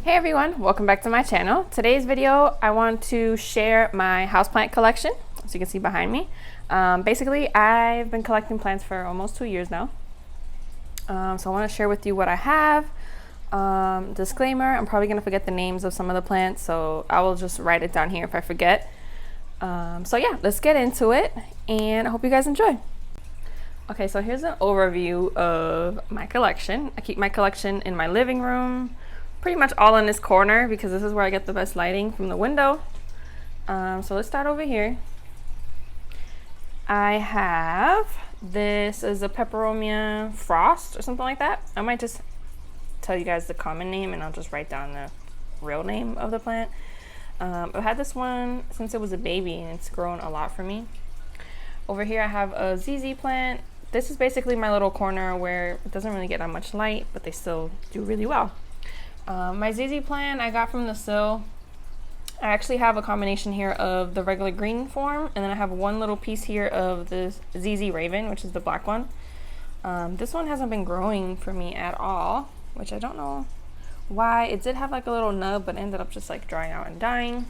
Hey everyone, welcome back to my channel. Today's video, I want to share my houseplant collection, as you can see behind me. Basically, I've been collecting plants for almost 2 years now. So I want to share with you what I have. Disclaimer, I'm probably going to forget the names of some of the plants, so I will just write it down here if I forget. So yeah, let's get into it, and I hope you guys enjoy. Okay, so here's an overview of my collection. I keep my collection in my living room, pretty much all in this corner because this is where I get the best lighting from the window. So let's start over here. I have, this is a Peperomia Frost or something like that. I might just tell you guys the common name and I'll just write down the real name of the plant. I've had this one since it was a baby and it's grown a lot for me. Over here I have a ZZ plant. This is basically my little corner where it doesn't really get that much light, but they still do really well. My ZZ plant I got from the Sill. I actually have a combination here of the regular green form, and then I have one little piece here of the ZZ Raven, which is the black one. This one hasn't been growing for me at all, which I don't know why. It did have like a little nub, but ended up just like drying out and dying.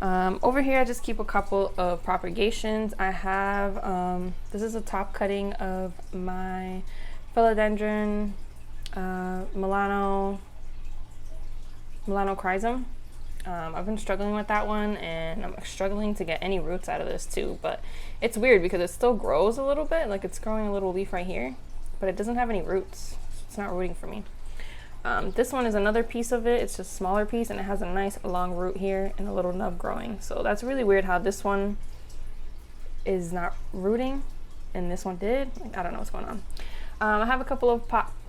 Over here I just keep a couple of propagations. I have, this is a top cutting of my Philodendron melanochrysum. I've been struggling with that one, and I'm struggling to get any roots out of this too, but it's weird because it still grows a little bit, like it's growing a little leaf right here, but it doesn't have any roots. It's not rooting for me. This one is another piece of it. It's just a smaller piece and it has a nice long root here and a little nub growing. So that's really weird how this one is not rooting and this one did. I don't know what's going on. I have a couple of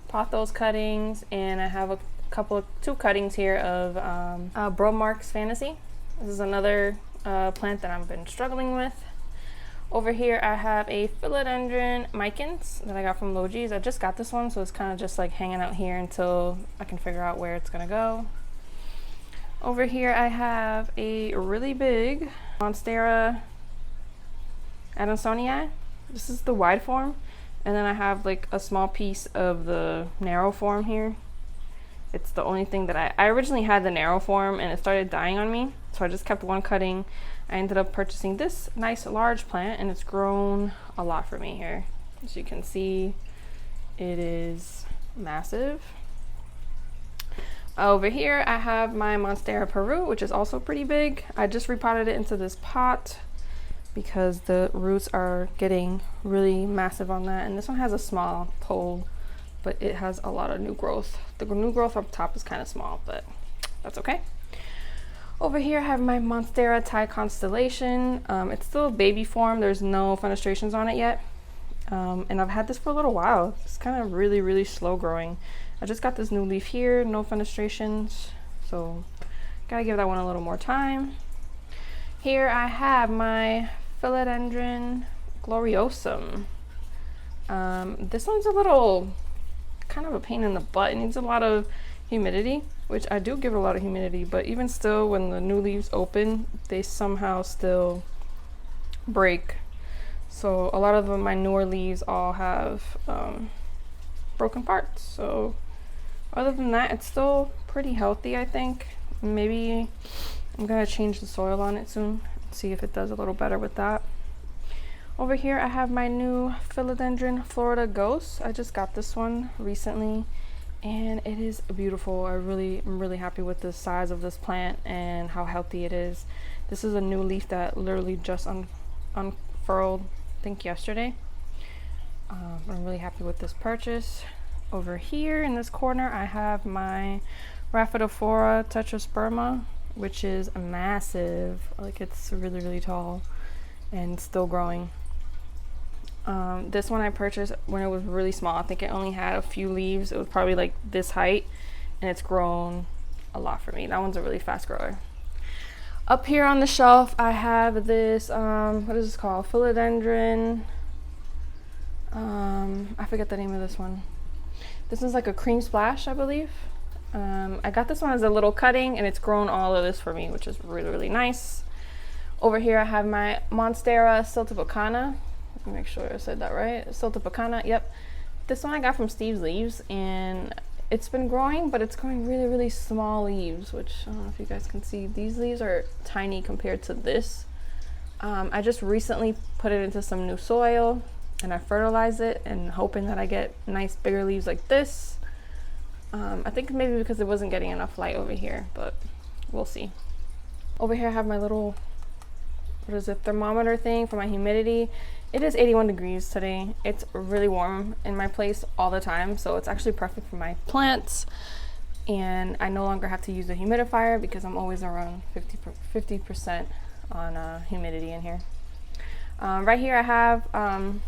Pothos cuttings, and I have a couple of two cuttings here of Marx Fantasy. This is another plant that I've been struggling with. Over here I have a Philodendron Micans that I got from Logi's. I just got this one, so it's kind of just like hanging out here until I can figure out where it's gonna go. Over here I have a really big Monstera Adansonii. This is the wide form, and then I have like a small piece of the narrow form here. It's the only thing that I originally had the narrow form and it started dying on me, so I just kept one cutting. I ended up purchasing this nice large plant and it's grown a lot for me here. As you can see, it is massive. Over here I have my Monstera Peru, which is also pretty big. I just repotted it into this pot because the roots are getting really massive on that, and this one has a small pole, but it has a lot of new growth. The new growth up top is kind of small, but that's okay. Over here I have my Monstera Thai Constellation. It's still a baby form. There's no fenestrations on it yet. And I've had this for a little while. It's kind of really slow growing. I just got this new leaf here, no fenestrations, so gotta give that one a little more time. Here I have my Philodendron Gloriosum. This one's a little kind of a pain in the butt. It needs a lot of humidity, which I do give it a lot of humidity, but even still, when the new leaves open, they somehow still break. So a lot of my newer leaves all have broken parts. So other than that, it's still pretty healthy, I think. Maybe I'm gonna change the soil on it soon, see if it does a little better with that. Over here I have my new Philodendron Florida Ghost. I just got this one recently and it is beautiful. I'm really happy with the size of this plant and how healthy it is. This is a new leaf that literally just unfurled, I think yesterday. I'm really happy with this purchase. Over here in this corner I have my Rhaphidophora tetrasperma, which is massive. Like, it's really tall and still growing. This one I purchased when it was really small. I think it only had a few leaves. It was probably like this height, and it's grown a lot for me. That one's a really fast grower. Up here on the shelf I have this, what is this called? Philodendron, I forget the name of this one. This is like a cream splash, I believe. I got this one as a little cutting and it's grown all of this for me, which is really nice. Over here I have my Monstera Siltepecana. Let me make sure I said that right. Siltepecana, yep. This one I got from Steve's Leaves, and it's been growing, but it's growing really, really small leaves, which I don't know if you guys can see. These leaves are tiny compared to this. I just recently put it into some new soil and I fertilized it and hoping that I get nice bigger leaves like this. I think maybe because it wasn't getting enough light over here, but we'll see. Over here I have my little, what is it, thermometer thing for my humidity. It is 81 degrees today. It's really warm in my place all the time, so it's actually perfect for my plants. And I no longer have to use a humidifier because I'm always around 50% on humidity in here. Right here I have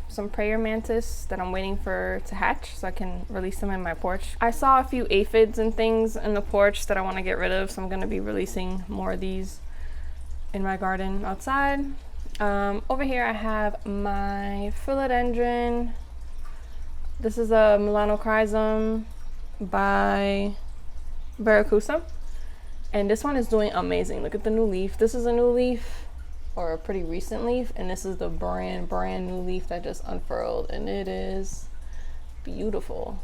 some prayer mantis that I'm waiting for to hatch so I can release them in my porch. I saw a few aphids and things in the porch that I want to get rid of, so I'm going to be releasing more of these in my garden outside. Over here I have my philodendron. This is a melanochrysum by Verrucosum, and this one is doing amazing. Look at the new leaf. This is a new leaf, or a pretty recent leaf, and this is the brand new leaf that just unfurled, and it is beautiful.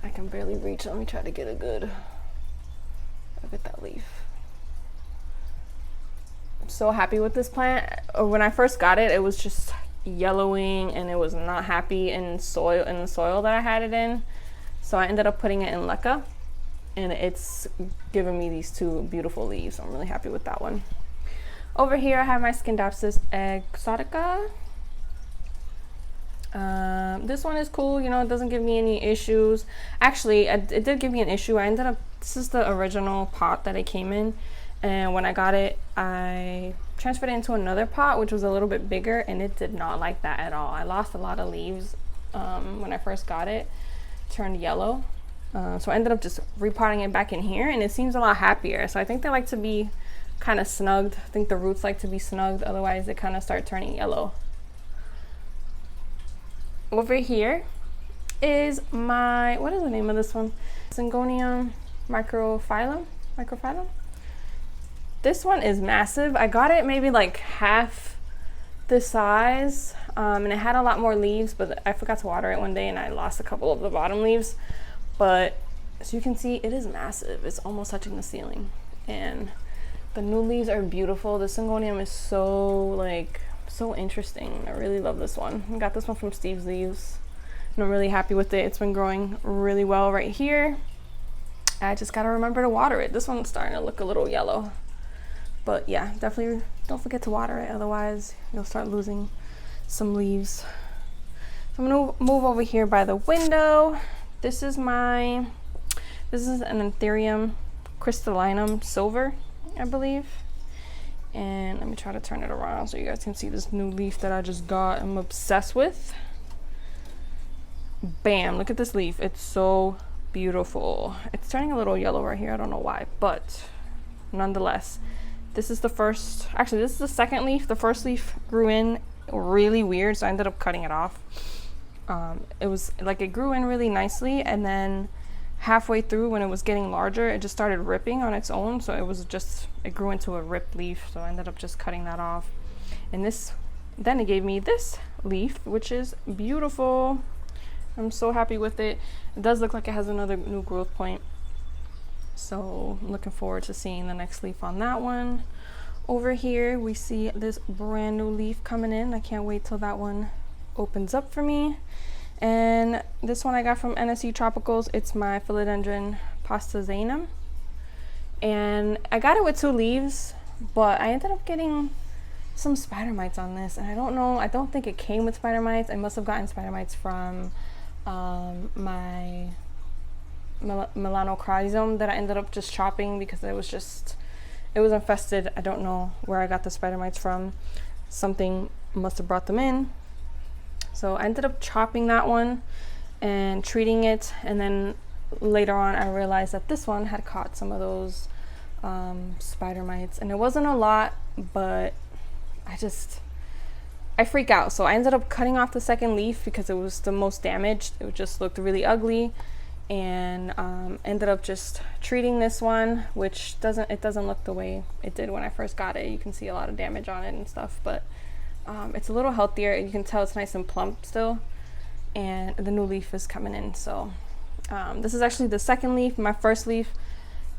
I can barely reach. Let me try to get a good look at that leaf. I'm so happy with this plant. When I first got it, it was just yellowing and it was not happy in the soil that I had it in. So I ended up putting it in leca, and it's given me these two beautiful leaves. I'm really happy with that one. Over here I have my Scindapsus Exotica. This one is cool, you know, it doesn't give me any issues. Actually, it did give me an issue. This is the original pot that it came in, and when I got it, I transferred it into another pot, which was a little bit bigger, and it did not like that at all. I lost a lot of leaves when I first got it. It turned yellow. So I ended up just repotting it back in here, and it seems a lot happier. So I think they like to be kind of snugged. I think the roots like to be snugged, otherwise they kind of start turning yellow. Over here is my, what is the name of this one? Syngonium microphyllum. This one is massive. I got it maybe like half this size, and it had a lot more leaves, but I forgot to water it one day and I lost a couple of the bottom leaves. But as you can see, it is massive. It's almost touching the ceiling, and the new leaves are beautiful. The Syngonium is so interesting. I really love this one. I got this one from Steve's Leaves, and I'm really happy with it. It's been growing really well right here. I just gotta remember to water it. This one's starting to look a little yellow, but yeah, definitely don't forget to water it, otherwise you'll start losing some leaves. So I'm gonna move over here by the window. This is an Anthurium Crystallinum silver, I believe. And let me try to turn it around so you guys can see this new leaf that I just got. I'm obsessed with. Bam, look at this leaf. It's so beautiful. It's turning a little yellow right here. I don't know why, but nonetheless, this is the second leaf. The first leaf grew in really weird, so I ended up cutting it off. It was like it grew in really nicely, and then halfway through, when it was getting larger, it just started ripping on its own. So it grew into a ripped leaf, so I ended up just cutting that off. And then it gave me this leaf, which is beautiful. I'm so happy with it. It does look like it has another new growth point, so I'm looking forward to seeing the next leaf on that one. Over here we see this brand new leaf coming in. I can't wait till that one opens up for me. And this one I got from NSC Tropicals. It's my Philodendron pastazanum, and I got it with 2 leaves, but I ended up getting some spider mites on this, and I don't know, I don't think it came with spider mites. I must have gotten spider mites from my melanochrysum that I ended up just chopping because it was infested. I don't know where I got the spider mites from. Something must have brought them in. So I ended up chopping that one and treating it, and then later on I realized that this one had caught some of those spider mites, and it wasn't a lot, but I freak out. So I ended up cutting off the second leaf because it was the most damaged. It just looked really ugly, and ended up just treating this one, which doesn't look the way it did when I first got it. You can see a lot of damage on it and stuff, but it's a little healthier. You can tell it's nice and plump still, and the new leaf is coming in, so This is actually the second leaf. My first leaf,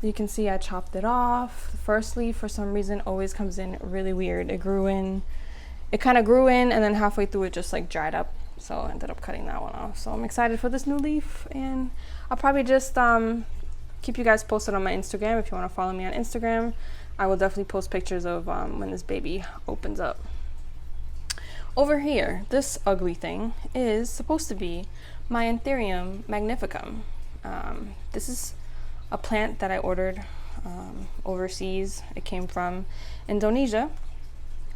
you can see I chopped it off. The first leaf, for some reason, always comes in really weird. It kind of grew in, and then halfway through it just like dried up. So I ended up cutting that one off. So I'm excited for this new leaf, and I'll probably just keep you guys posted on my Instagram. If you want to follow me on Instagram, I will definitely post pictures of when this baby opens up. Over here, this ugly thing is supposed to be my Anthurium Magnificum. This is a plant that I ordered overseas. It came from Indonesia.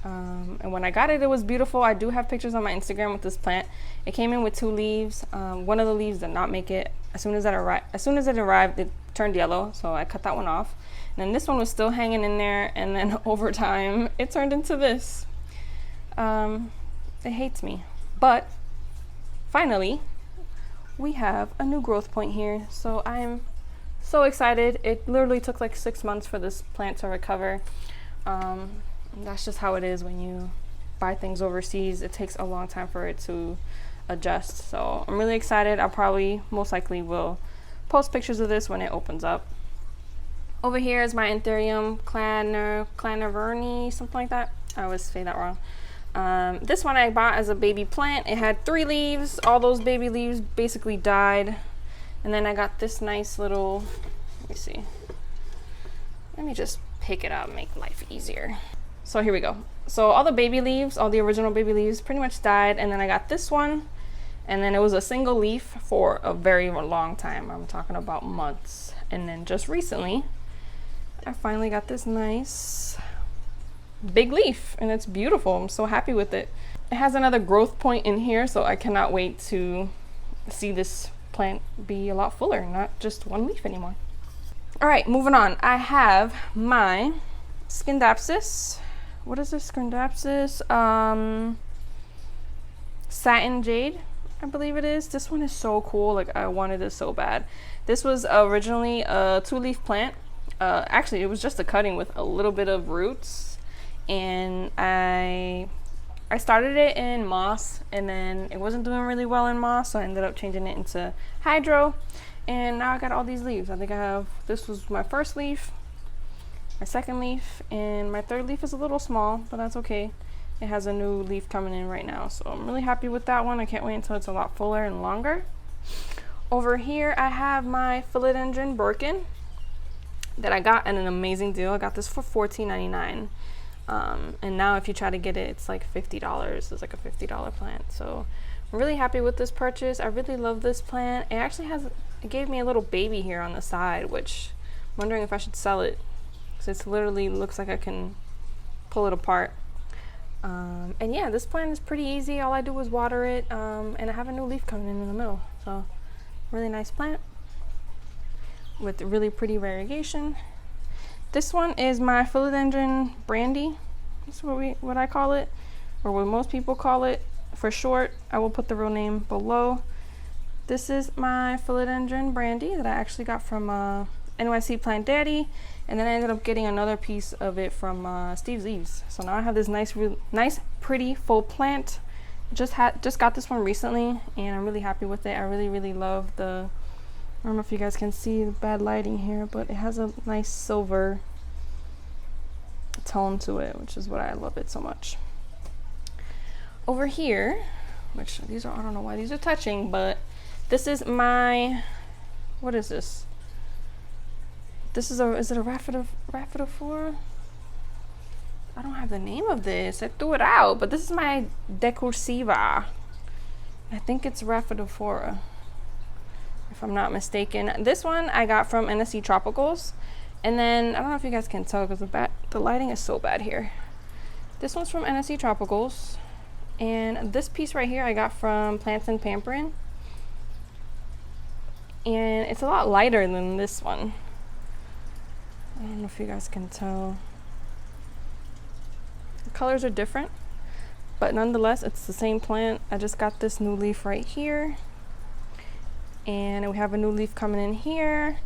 And when I got it, it was beautiful. I do have pictures on my Instagram with this plant. It came in with 2 leaves. One of the leaves did not make it. As soon as it arrived, it turned yellow, so I cut that one off. And then this one was still hanging in there, and then over time, it turned into this. It hates me. But finally, we have a new growth point here. So I'm so excited. It literally took like 6 months for this plant to recover. That's just how it is when you buy things overseas. It takes a long time for it to adjust. So I'm really excited. I'll probably, most likely, will post pictures of this when it opens up. Over here is my Anthurium Clanaverni, something like that. I always say that wrong. This one I bought as a baby plant. It had 3 leaves. All those baby leaves basically died. And then I got this nice little, let me see. Let me just pick it up and make life easier. So here we go. So all the baby leaves, all the original baby leaves pretty much died. And then I got this one. And then it was a single leaf for a very long time. I'm talking about months. And then just recently, I finally got this nice big leaf, and it's beautiful. I'm so happy with it. It has another growth point in here, so I cannot wait to see this plant be a lot fuller, not just 1 leaf anymore. All right, moving on. I have my Scindapsus. What is this? Scindapsus Satin Jade, I believe it is. This one is so cool. Like, I wanted this so bad. This was originally a 2-leaf plant. Actually, it was just a cutting with a little bit of roots, and I started it in moss, and then it wasn't doing really well in moss, so I ended up changing it into hydro, and now I got all these leaves. I think I have, this was my first leaf, my second leaf, and my third leaf is a little small, but that's okay. It has a new leaf coming in right now, so I'm really happy with that one. I can't wait until it's a lot fuller and longer. Over here, I have my Philodendron Birkin that I got at an amazing deal. I got this for $14.99. And now if you try to get it, it's like $50. It's like a $50 plant. So I'm really happy with this purchase. I really love this plant. It actually it gave me a little baby here on the side, which I'm wondering if I should sell it. So it literally looks like I can pull it apart. And yeah, this plant is pretty easy. All I do is water it. And I have a new leaf coming in the middle. So really nice plant with really pretty variegation. This one is my Philodendron Brandy. That's what I call it, or what most people call it for short. I will put the real name below. This is my Philodendron Brandy that I actually got from NYC Plant Daddy, and then I ended up getting another piece of it from Steve's Eves. So now I have this nice, pretty full plant. Just got this one recently, and I'm really happy with it. I really love the, I don't know if you guys can see the bad lighting here, but it has a nice silver tone to it, which is why I love it so much. Over here, which these are, I don't know why these are touching, but this is my, what is this? This is is it a Rhaphidophora? I don't have the name of this. I threw it out, but this is my Decursiva. I think it's Rhaphidophora, if I'm not mistaken. This one I got from NSC Tropicals, and then I don't know if you guys can tell because the lighting is so bad here. This one's from NSC Tropicals, and this piece right here I got from Plants and Pampering, and it's a lot lighter than this one. I don't know if you guys can tell. The colors are different, but nonetheless it's the same plant. I just got this new leaf right here, and we have a new leaf coming in here.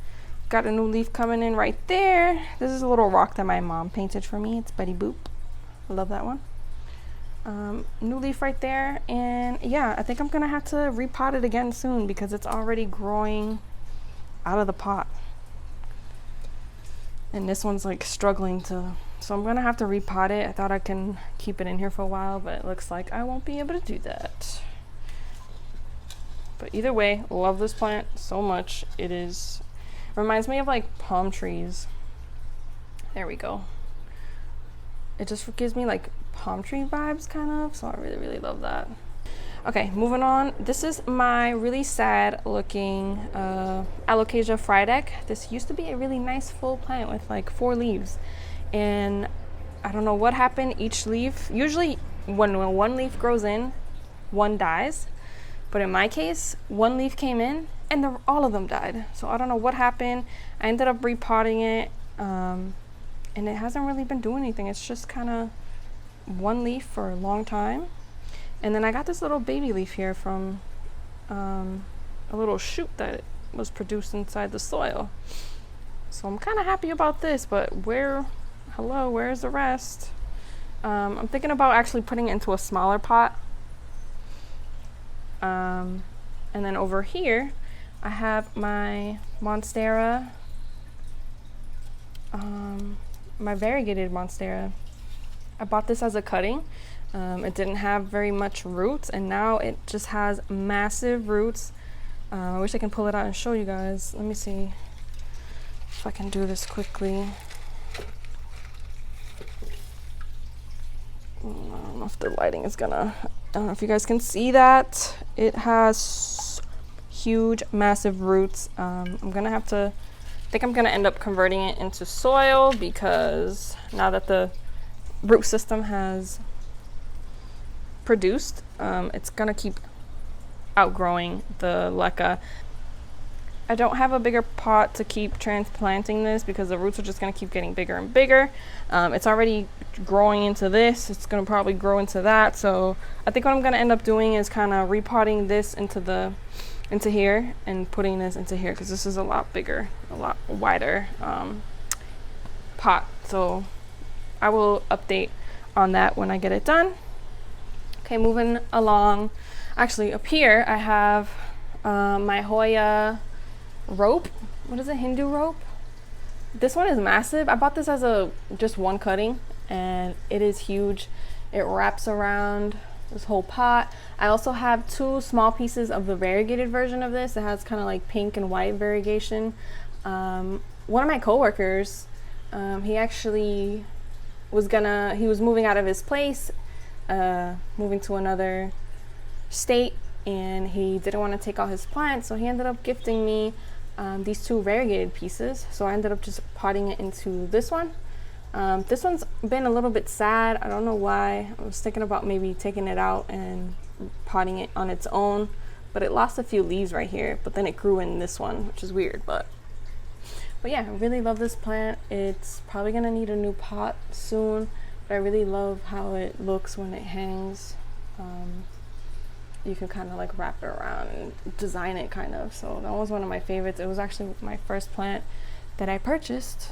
Got a new leaf coming in right there. This is a little rock that my mom painted for me. It's Betty Boop. I love that one. New leaf right there, and yeah, I think I'm gonna have to repot it again soon because it's already growing out of the pot. And this one's like struggling to, so I'm gonna have to repot it. I thought I can keep it in here for a while, but it looks like I won't be able to do that. But either way, love this plant so much. It is, reminds me of like palm trees. There we go. It just gives me like palm tree vibes kind of, so I really, really love that. Okay, moving on. This is my really sad looking Alocasia Frydek. This used to be a really nice full plant with like 4 leaves, and I don't know what happened. Each leaf, usually when one leaf grows in, one dies, but in my case, 1 leaf came in and all of them died. So I don't know what happened. I ended up repotting it, and it hasn't really been doing anything. It's just kind of 1 leaf for a long time. And then I got this little baby leaf here from a little shoot that was produced inside the soil. So I'm kind of happy about this, but where's the rest? I'm thinking about actually putting it into a smaller pot. And then over here, I have my Monstera, my variegated Monstera. I bought this as a cutting. It didn't have very much roots, and now it just has massive roots. I wish I can pull it out and show you guys. Let me see if I can do this quickly. I don't know if the lighting is gonna, I don't know if you guys can see that. It has huge, massive roots. I'm gonna have to, I think I'm gonna end up converting it into soil, because now that the root system has produced, it's gonna keep outgrowing the leca. I don't have a bigger pot to keep transplanting this because the roots are just gonna keep getting bigger and bigger. It's already growing into this, it's gonna probably grow into that. So I think what I'm gonna end up doing is kind of repotting this into here and putting this into here, because this is a lot bigger, a lot wider pot. So I will update on that when I get it done. Okay, moving along. Actually, up here I have my Hoya rope. What is it? Hindu rope? This one is massive. I bought this as just one cutting, and it is huge. It wraps around this whole pot. I also have 2 small pieces of the variegated version of this. It has kind of like pink and white variegation. One of my coworkers, he actually he was moving out of his place, moving to another state, and he didn't want to take all his plants, so he ended up gifting me these 2 variegated pieces. So I ended up just potting it into this one. This one's been a little bit sad. I don't know why. I was thinking about maybe taking it out and potting it on its own, but it lost a few leaves right here, but then it grew in this one, which is weird. But yeah, I really love this plant. It's probably gonna need a new pot soon, but I really love how it looks when it hangs. You can kind of like wrap it around and design it kind of. So that was one of my favorites. It was actually my first plant that I purchased.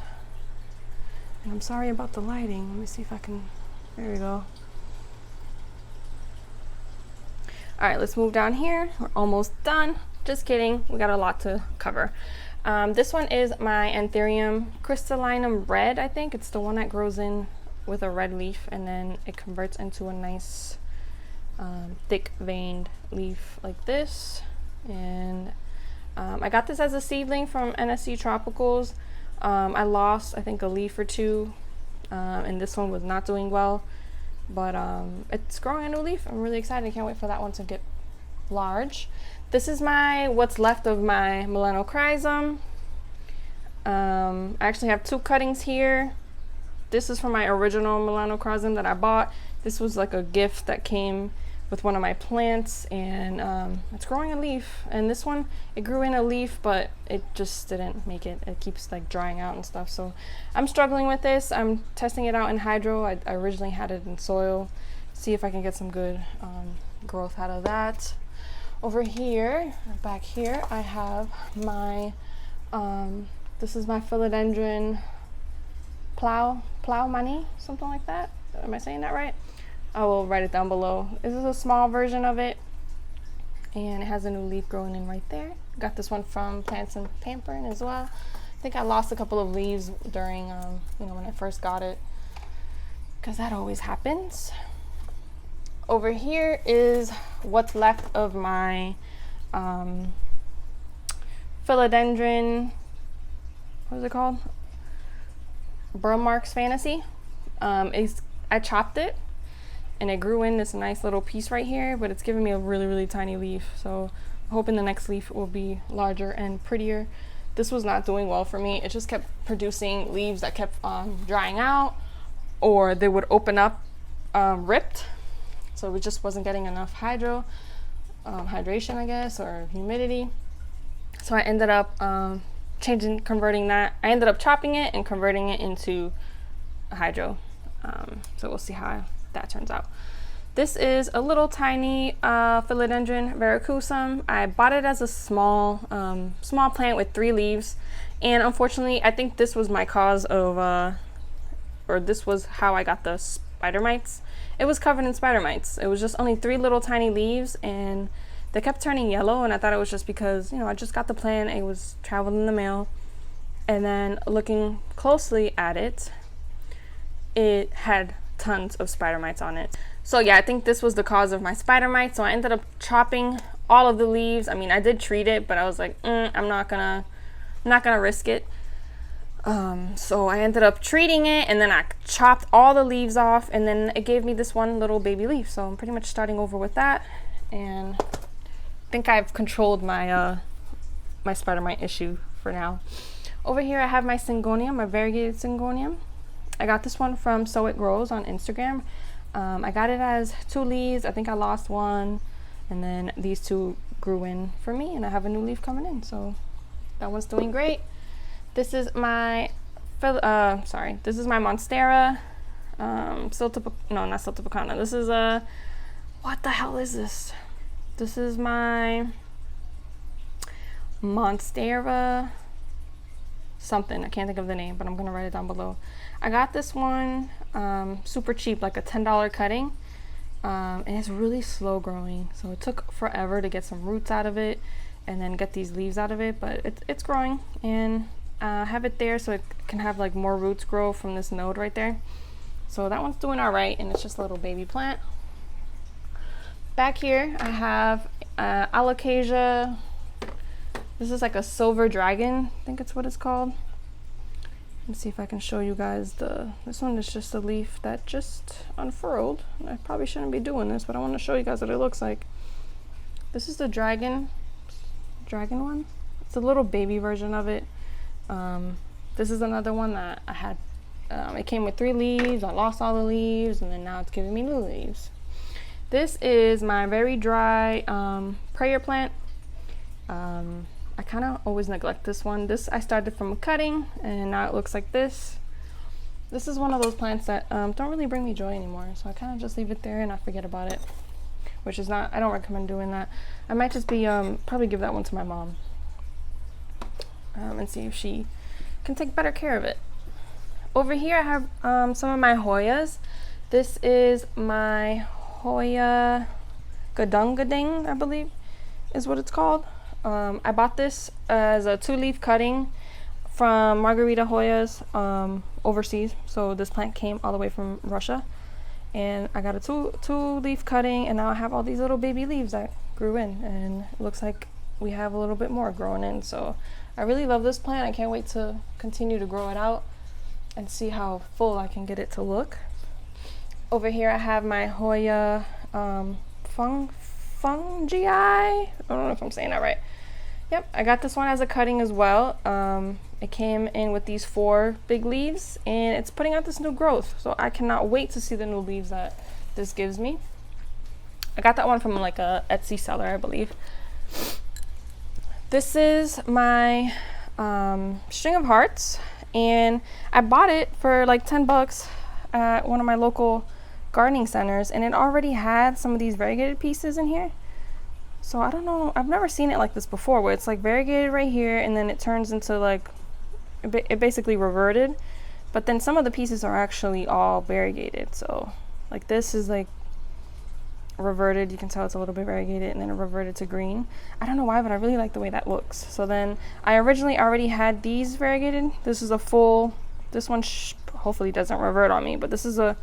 And I'm sorry about the lighting. Let me see if I can, there we go. All right, let's move down here. We're almost done. Just kidding, we got a lot to cover. This one is my Anthurium Crystallinum red, I think. It's the one that grows in with a red leaf, and then it converts into a nice thick veined leaf like this. And I got this as a seedling from NSC Tropicals. I lost, I think, a leaf or 2, and this one was not doing well, but it's growing a new leaf. I'm really excited. I can't wait for that one to get large. This is what's left of my melanochrysum. I actually have 2 cuttings here. This is from my original melanochrysum that I bought. This was like a gift that came with one of my plants, and it's growing a leaf. And this one, it grew in a leaf, but it just didn't make it. It keeps like drying out and stuff. So I'm struggling with this. I'm testing it out in hydro. I originally had it in soil. See if I can get some good growth out of that. Over here, back here, I have my, this is my Philodendron Plowmani, something like that. Am I saying that right? I will write it down below. This is a small version of it. and it has a new leaf growing in right there. Got this one from Plants and Pampering as well. I think I lost a couple of leaves during, you know, when I first got it, because that always happens. Over here is what's left of my Philodendron, what is it called? Marx Fantasy. I chopped it and it grew in this nice little piece right here, but it's giving me a really tiny leaf. So I'm hoping the next leaf will be larger and prettier. This was not doing well for me. It just kept producing leaves that kept drying out, or they would open up ripped. So it just wasn't getting enough hydration, I guess, or humidity. So I ended up converting that. I ended up chopping it and converting it into hydro. So we'll see how that turns out. This is a little tiny Philodendron Verrucosum. I bought it as a small plant with 3 leaves, and unfortunately I think this was my cause of or this was how I got the spider mites. It was covered in spider mites. It was just only 3 little tiny leaves, and they kept turning yellow, and I thought it was just because, you know, I just got the plant, it was traveled in the mail. And then looking closely at it, it had tons of spider mites on it. So yeah, I think this was the cause of my spider mites. So I ended up chopping all of the leaves. I mean, I did treat it, but I was like, I'm not gonna risk it. So I ended up treating it, and then I chopped all the leaves off, and then it gave me this one little baby leaf. So I'm pretty much starting over with that, and I think I've controlled my my spider mite issue for now. Over here I have my Syngonium, my variegated Syngonium. I got this one from So It Grows on Instagram. I got it as 2 leaves. I think I lost one, and then these 2 grew in for me, and I have a new leaf coming in, so that one's doing great. This is my this is my Monstera Siltepecana. This is what the hell is this? This is my Monstera something. I can't think of the name, but I'm gonna write it down below. I got this one super cheap, like a $10 cutting, and it's really slow growing, so it took forever to get some roots out of it and then get these leaves out of it, but it's growing, and I have it there so it can have like more roots grow from this node right there. So that one's doing all right, and it's just a little baby plant. Back here I have Alocasia. This is like a silver dragon, I think it's what it's called. Let's see if I can show you guys this one is just a leaf that just unfurled. I probably shouldn't be doing this, but I want to show you guys what it looks like. This is the dragon one. It's a little baby version of it. This is another one that I had. It came with 3 leaves. I lost all the leaves, and then now it's giving me new leaves. This is my very dry prayer plant. I kind of always neglect this one. This I started from a cutting, and now it looks like this. This is one of those plants that don't really bring me joy anymore, so I kind of just leave it there and I forget about it, which is not, I don't recommend doing that. I might just be probably give that one to my mom and see if she can take better care of it. Over here I have some of my Hoyas. This is my Hoya Gadungading, I believe is what it's called. I bought this as a 2-leaf cutting from Margarita Hoya's overseas. So this plant came all the way from Russia, and I got a 2-leaf cutting, and now I have all these little baby leaves that grew in, and it looks like we have a little bit more growing in. So I really love this plant. I can't wait to continue to grow it out and see how full I can get it to look. Over here I have my Hoya Fungii. I don't know if I'm saying that right. Yep, I got this one as a cutting as well. It came in with these 4 big leaves, and it's putting out this new growth. So I cannot wait to see the new leaves that this gives me. I got that one from like a Etsy seller, I believe. This is my string of hearts, and I bought it for like 10 bucks at one of my local gardening centers, and it already had some of these variegated pieces in here. So I don't know, I've never seen it like this before, where it's like variegated right here, and then it turns into like, it basically reverted, but then some of the pieces are actually all variegated. So like this is like reverted. You can tell it's a little bit variegated, and then it reverted to green. I don't know why, but I really like the way that looks. So then I originally already had these variegated. This is a full, this one hopefully doesn't revert on me, but these are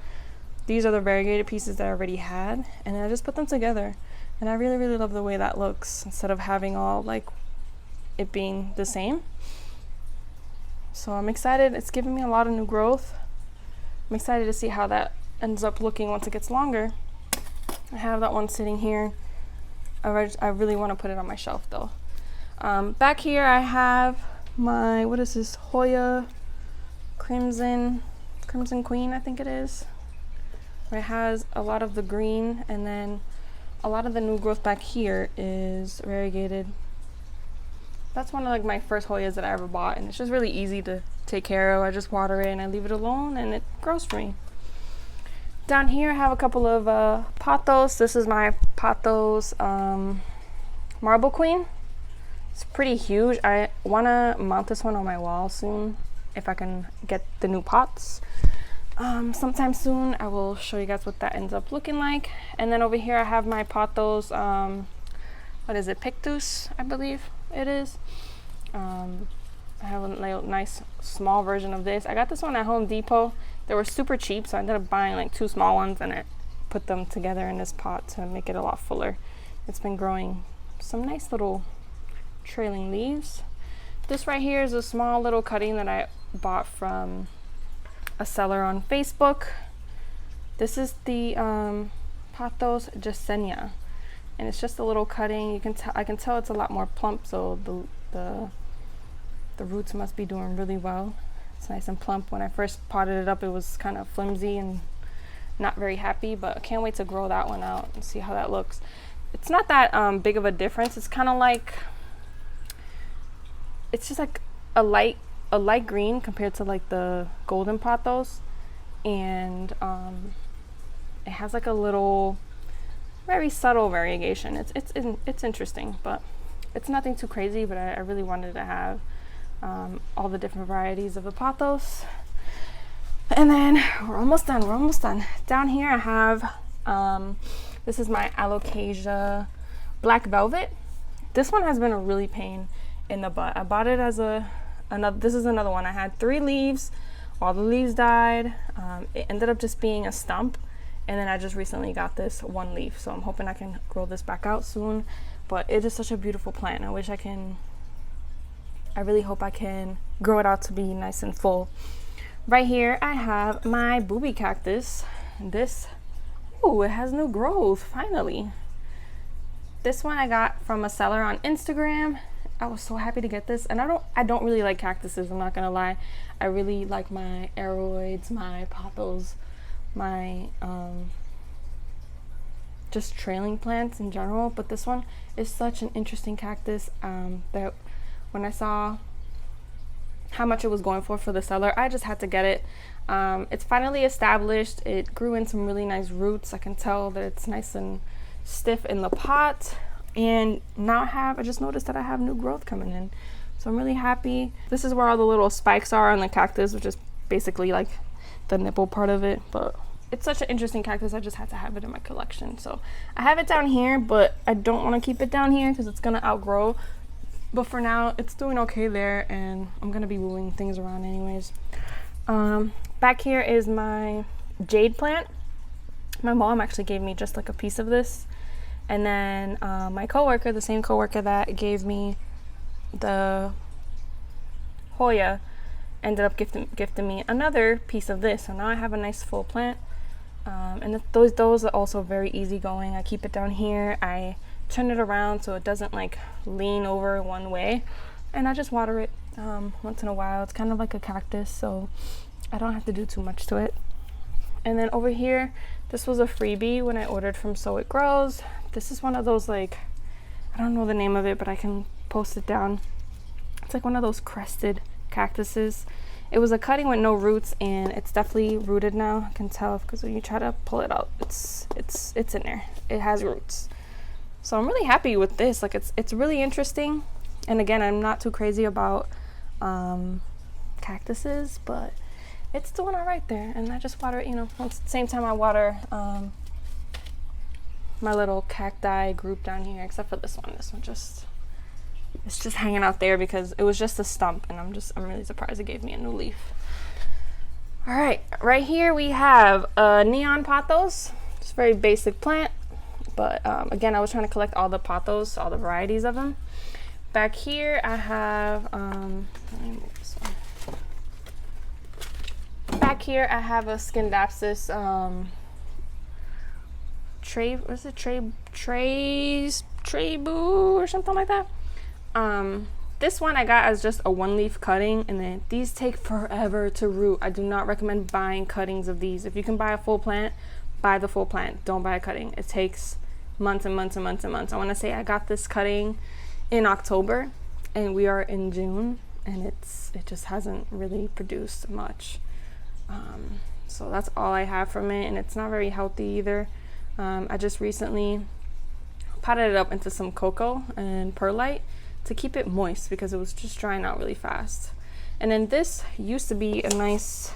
the variegated pieces that I already had, and I just put them together. And I really, really love the way that looks instead of having all like it being the same. So I'm excited. It's giving me a lot of new growth. I'm excited to see how that ends up looking once it gets longer. I have that one sitting here. I really want to put it on my shelf though. Back here I have my, what is this, Hoya Crimson Queen, I think it is. It has a lot of the green, and then a lot of the new growth back here is variegated. That's one of like my first Hoyas that I ever bought, and it's just really easy to take care of. I just water it and I leave it alone and it grows for me. Down here I have a couple of pothos. This is my pothos marble queen. It's pretty huge. I want to mount this one on my wall soon if I can get the new pots. Sometime soon I will show you guys what that ends up looking like. And then over here I have my pothos, what is it, Pictus, I believe it is. I have a nice small version of this. I got this one at Home Depot. They were super cheap, so I ended up buying like 2 small ones, and I put them together in this pot to make it a lot fuller. It's been growing some nice little trailing leaves. This right here is a small little cutting that I bought from a seller on Facebook. This is the Pothos Jessenia, and it's just a little cutting. You can tell, I can tell it's a lot more plump, so the roots must be doing really well. It's nice and plump. When I first potted it up, it was kind of flimsy and not very happy, but I can't wait to grow that one out and see how that looks. It's not that big of a difference. It's kind of like, it's just like a light green compared to like the golden pothos, and it has like a little very subtle variegation. It's interesting, but it's nothing too crazy. But I really wanted to have all the different varieties of the pothos. And then we're almost done. Down here I have this is my Alocasia Black Velvet. This one has been a really pain in the butt. I bought it as this is another one. I had 3 leaves. All the leaves died. It ended up just being a stump, and then I just recently got this 1 leaf, so I'm hoping I can grow this back out soon. But it is such a beautiful plant. I really hope I can grow it out to be nice and full. Right here I have my booby cactus. This, oh, it has new growth finally. This one I got from a seller on Instagram. I was so happy to get this, and I don't really like cactuses, I'm not gonna lie. I really like my aeroids, my pothos, my just trailing plants in general, but this one is such an interesting cactus that when I saw how much it was going for the seller, I just had to get it. It's finally established. It grew in some really nice roots. I can tell that it's nice and stiff in the pot. And now I just noticed that I have new growth coming in. So I'm really happy. This is where all the little spikes are on the cactus, which is basically like the nipple part of it. But it's such an interesting cactus, I just had to have it in my collection. So I have it down here, but I don't want to keep it down here because it's gonna outgrow. But for now, it's doing okay there, and I'm gonna be moving things around anyways. Back here is my Jade plant. My mom actually gave me just like a piece of this. And then my coworker, the same coworker that gave me the Hoya, ended up gifting me another piece of this. So now I have a nice full plant. And those are also very easygoing. I keep it down here. I turn it around so it doesn't like lean over one way. And I just water it once in a while. It's kind of like a cactus, so I don't have to do too much to it. And then over here, this was a freebie when I ordered from So It Grows. This is one of those, like, I don't know the name of it, but I can post it down. It's like one of those crested cactuses. It was a cutting with no roots, and it's definitely rooted now. I can tell because when you try to pull it out, it's in there. It has roots. So I'm really happy with this. Like, it's really interesting. And again, I'm not too crazy about cactuses, but it's doing all right there. And I just water it, you know, at the same time I water my little cacti group down here, except for this one. This one it's just hanging out there because it was just a stump, and I'm really surprised it gave me a new leaf. All right, right here we have neon pothos. It's a very basic plant, but again, I was trying to collect all the pothos, all the varieties of them. Back here I have let me move this one. Back here I have a Scindapsus Trebu or something like that. This one I got as just a one leaf cutting, and then these take forever to root. I do not recommend buying cuttings of these. If you can buy a full plant, buy the full plant. Don't buy a cutting. It takes months and months and months and months. I want to say I got this cutting in October and we are in June, and it just hasn't really produced much. So that's all I have from it, and it's not very healthy either. I just recently potted it up into some cocoa and perlite to keep it moist because it was just drying out really fast. And then this used to be a nice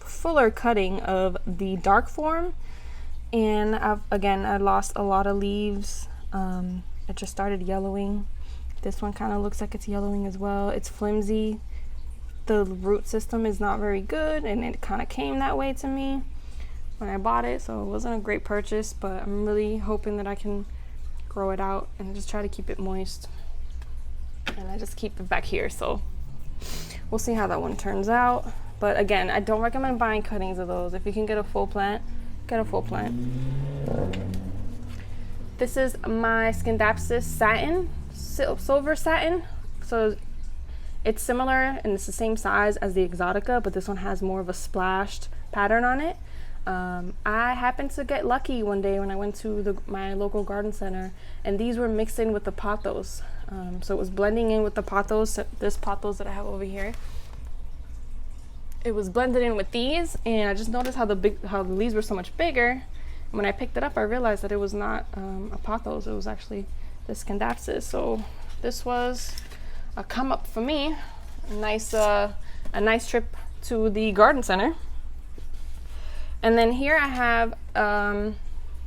fuller cutting of the dark form, and I lost a lot of leaves. It just started yellowing. This one kind of looks like it's yellowing as well. It's flimsy. The root system is not very good, and it kind of came that way to me when I bought it, so it wasn't a great purchase, but I'm really hoping that I can grow it out and just try to keep it moist. And I just keep it back here, so we'll see how that one turns out. But again, I don't recommend buying cuttings of those. If you can get a full plant, get a full plant. This is my Scindapsus Satin, silver satin. So it's similar and it's the same size as the Exotica, but this one has more of a splashed pattern on it. I happened to get lucky one day when I went to my local garden center, and these were mixed in with the pothos. So it was blending in with the pothos, this pothos that I have over here. It was blended in with these, and I just noticed how the leaves were so much bigger. When I picked it up, I realized that it was not a pothos, it was actually the Scindapsus. So this was a come up for me. A nice trip to the garden center. And then here I have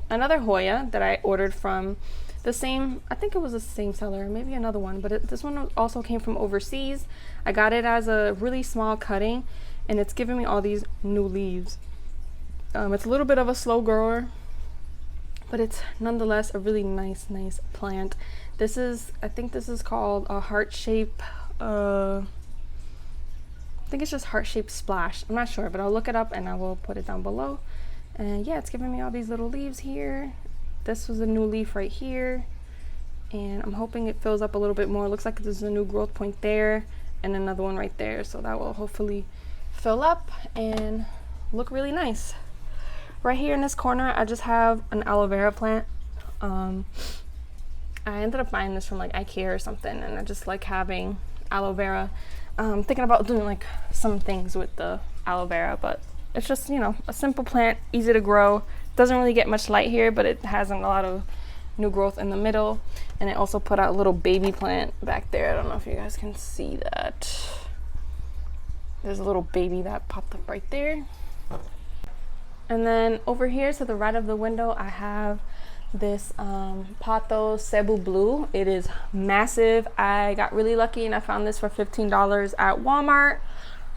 another Hoya that I ordered from the same, I think it was the same seller, maybe another one, but this one also came from overseas. I got it as a really small cutting, and it's giving me all these new leaves. It's a little bit of a slow grower, but it's nonetheless a really nice plant. I think this is called a heart shape, I think it's just heart-shaped splash. I'm not sure, but I'll look it up and I will put it down below. And yeah, it's giving me all these little leaves here. This was a new leaf right here, and I'm hoping it fills up a little bit more. It looks like there's a new growth point there and another one right there, so that will hopefully fill up and look really nice. Right here in this corner, I just have an aloe vera plant. I ended up buying this from like IKEA or something, and I just like having aloe vera. Thinking about doing like some things with the aloe vera, but it's just, you know, a simple plant, easy to grow. Doesn't really get much light here, but it has a lot of new growth in the middle. And it also put out a little baby plant back there. I don't know if you guys can see that. There's a little baby that popped up right there. And then over here to the right of the window, I have this Pothos Cebu Blue. It is massive. I got really lucky and I found this for $15 at Walmart.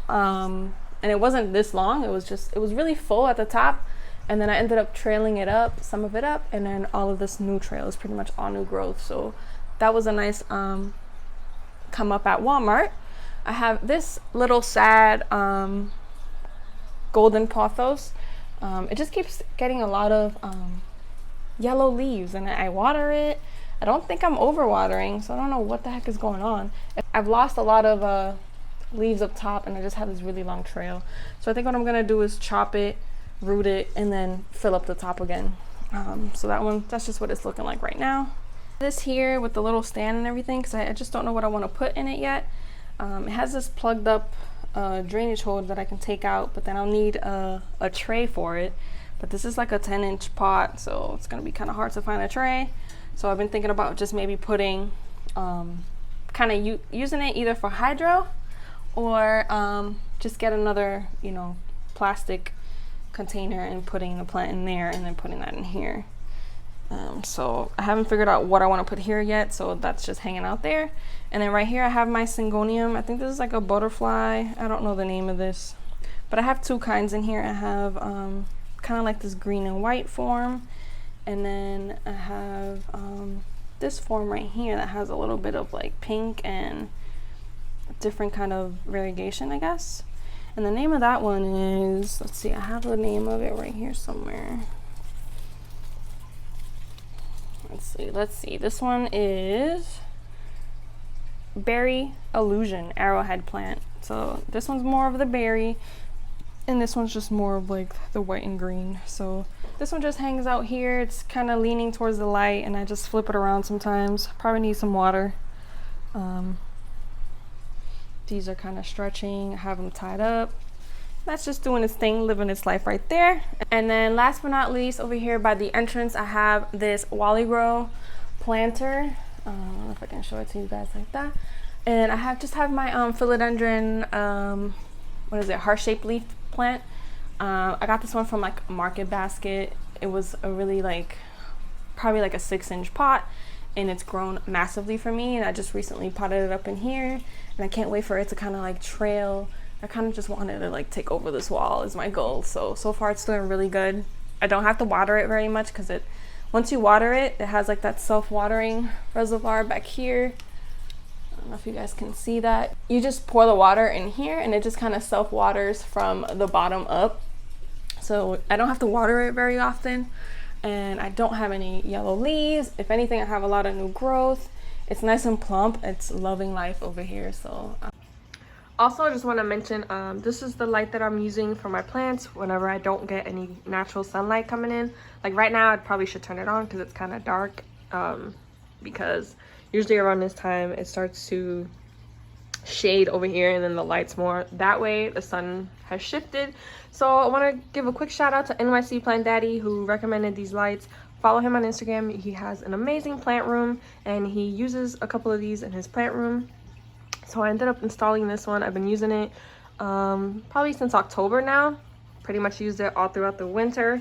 And it wasn't this long. It was really full at the top, and then I ended up trailing it up, some of it up, and then all of this new trail is pretty much all new growth. So that was a nice come up at Walmart. I have this little sad golden pothos. It just keeps getting a lot of yellow leaves, and I water it. I don't think I'm overwatering, so I don't know what the heck is going on. I've lost a lot of leaves up top, and I just have this really long trail. So I think what I'm gonna do is chop it, root it, and then fill up the top again. So that's just what it's looking like right now. This here with the little stand and everything, because I just don't know what I want to put in it yet. It has this plugged up drainage hole that I can take out, but then I'll need a tray for it. But this is like a 10-inch pot, so it's gonna be kind of hard to find a tray. So I've been thinking about just maybe putting, kind of using it either for hydro, or just get another, you know, plastic container and putting the plant in there, and then putting that in here. So I haven't figured out what I want to put here yet, so that's just hanging out there. And then right here I have my Syngonium. I think this is like a butterfly. I don't know the name of this, but I have two kinds in here. I have kind of like this green and white form, and then I have this form right here that has a little bit of like pink and different kind of variegation, I guess. And the name of that one is, let's see, I have the name of it right here somewhere. Let's see. This one is Berry Illusion Arrowhead Plant. So this one's more of the berry, and this one's just more of like the white and green. So this one just hangs out here. It's kind of leaning towards the light, and I just flip it around sometimes. Probably need some water. These are kind of stretching. I have them tied up. That's just doing its thing, living its life right there. And then last but not least, over here by the entrance, I have this Wally Grow planter. I don't know if I can show it to you guys like that. And I just have my philodendron, what is it, heart-shaped leaf plant. I got this one from like Market Basket. It was a really probably like a 6-inch pot, and it's grown massively for me, and I just recently potted it up in here, and I can't wait for it to kind of like trail. I kind of just wanted to like take over this wall is my goal. So far it's doing really good. I don't have to water it very much because once you water it, it has like that self-watering reservoir back here. I don't know if you guys can see that. You just pour the water in here, and it just kind of self-waters from the bottom up. So I don't have to water it very often, and I don't have any yellow leaves. If anything, I have a lot of new growth. It's nice and plump. It's loving life over here. So also, I just want to mention, this is the light that I'm using for my plants whenever I don't get any natural sunlight coming in. Like right now, I probably should turn it on because it's kind of dark, because usually around this time it starts to shade over here, and then the light's more that way. The sun has shifted. So I want to give a quick shout out to NYC Plant Daddy, who recommended these lights. Follow him on Instagram. He has an amazing plant room, and he uses a couple of these in his plant room. So I ended up installing this one. I've been using it probably since October now. Pretty much used it all throughout the winter,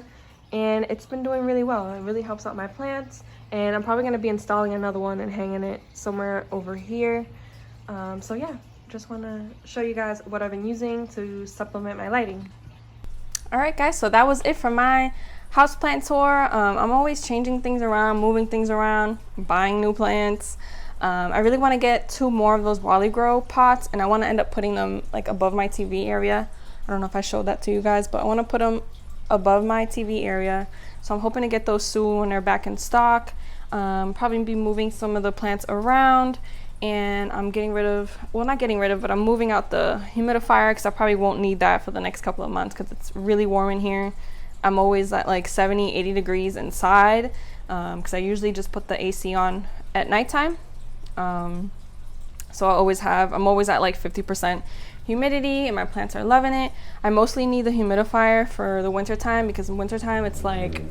and it's been doing really well. It really helps out my plants, and I'm probably going to be installing another one and hanging it somewhere over here. So yeah, just want to show you guys what I've been using to supplement my lighting. All right guys, so that was it for my houseplant tour. I'm always changing things around, moving things around, buying new plants. I really want to get 2 more of those Wally Grow pots, and I want to end up putting them like above my TV area. I don't know if I showed that to you guys, but I want to put them above my TV area. So I'm hoping to get those soon when they're back in stock. Probably be moving some of the plants around, and I'm getting rid of, well, not getting rid of, but I'm moving out the humidifier because I probably won't need that for the next couple of months because it's really warm in here. I'm always at like 70, 80 degrees inside because I usually just put the AC on at nighttime. So I'm always at like 50% humidity, and my plants are loving it. I mostly need the humidifier for the winter time because in winter time it's like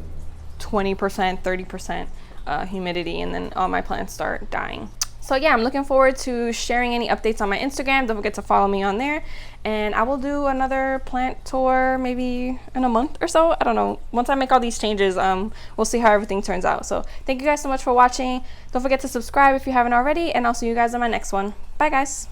20%, 30% humidity, and then all my plants start dying. So yeah, I'm looking forward to sharing any updates on my Instagram. Don't forget to follow me on there, and I will do another plant tour maybe in a month or so. I don't know. Once I make all these changes, we'll see how everything turns out. So thank you guys so much for watching. Don't forget to subscribe if you haven't already, and I'll see you guys in my next one. Bye guys.